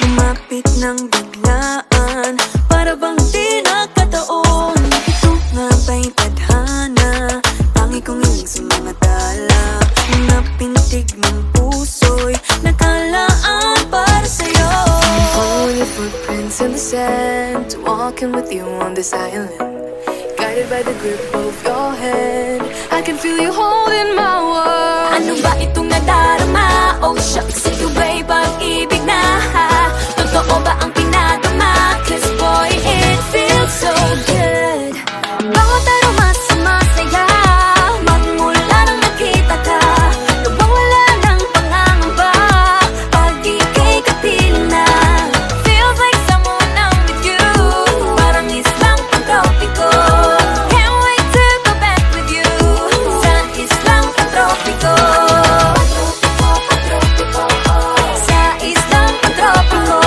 Lumapit ng biglaan, para bang di nakataon. Ito nga ba'y tadhana, tangi kong iling sa mga tala. Mga pintig ng puso'y nakalaan para sa'yo. Following your footprints in the sand, walking with you on this island, guided by the grip of your hand. I can feel you holding my world. Ano ba itong nadarama? Oh shucks, ito ba'y pag-ibig na? Totoo ba ang pinadama? Cause boy, it feels so good. Bawat aroma sumasaya, magmula nang nakita ka. Nawawala ng pangangamba, pag ika'y kapiling na. Feels like someone I'm with you, parang islang pantropiko. Can't wait to go back with you, sa islang pantropiko. Sa islang pantropiko.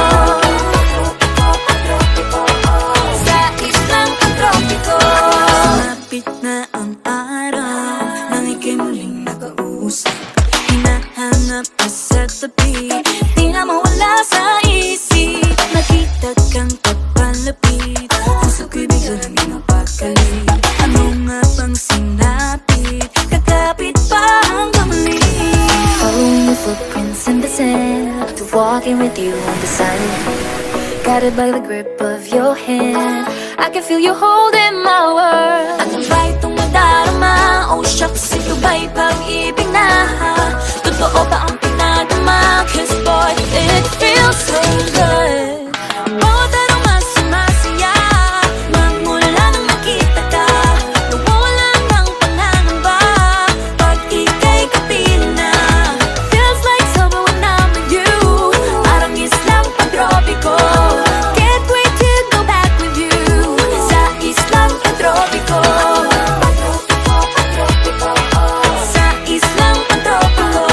Sa islang pantropiko. Lumapit na ang araw, nang ika'y muling nakausap. Hinahanap ka sa tabi, di na mawala sa isip. Nakita kang papalapit, puso ko'y bigla naging mapakali. Ano nga bang sinapit, kakapit pa hanggang muli. Following your footprints in the sand, to walking with you on the island, guided by the grip of your hand. I can feel you holding my world. Ano ba itong nadarama? Oh shucks, ito ba'y pag-ibig na? Totoo ba ang pinadama? Cause boy, it feels so good. Bawat aroma sumasaya, magmula nang makita ka. Nawawala ng pangangamba, pag ika'y kapiling na. Feels like summer when I'm with you, parang islang pantropiko. Can't wait to go back with you, sa islang pantropiko. Sa islang pantropiko.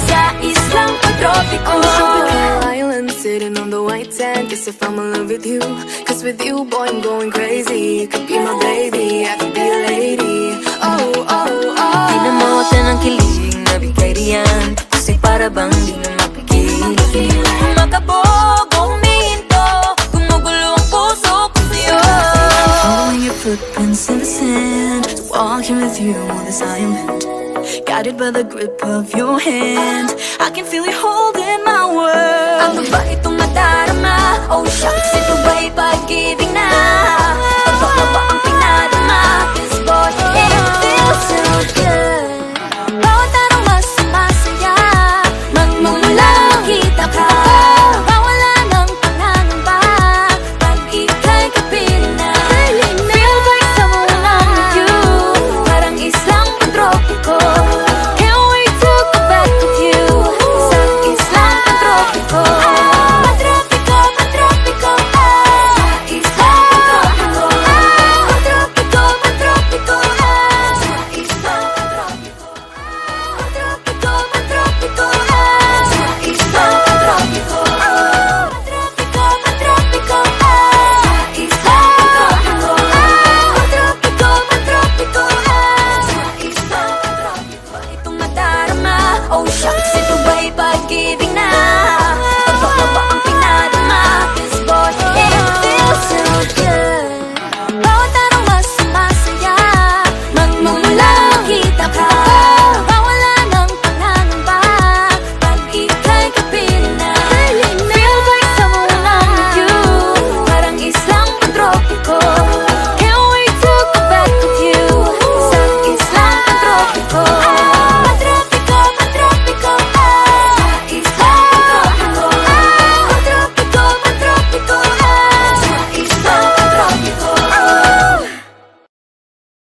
Sa islang pantropiko. On the tropical island, sitting on the white sand. Guess if I'm in love with you, cause with you, boy, I'm going crazy. You could be my baby, I could be a lady. Oh, oh, oh. Pinamotan ng kilig na bigay riyan, kasi para bang di na mapigil. Makabog o huminto, gumugulo ang puso ko sa'yo. Following your footprints in the sand, walking with you on this island, guided by the grip of your hand. I can feel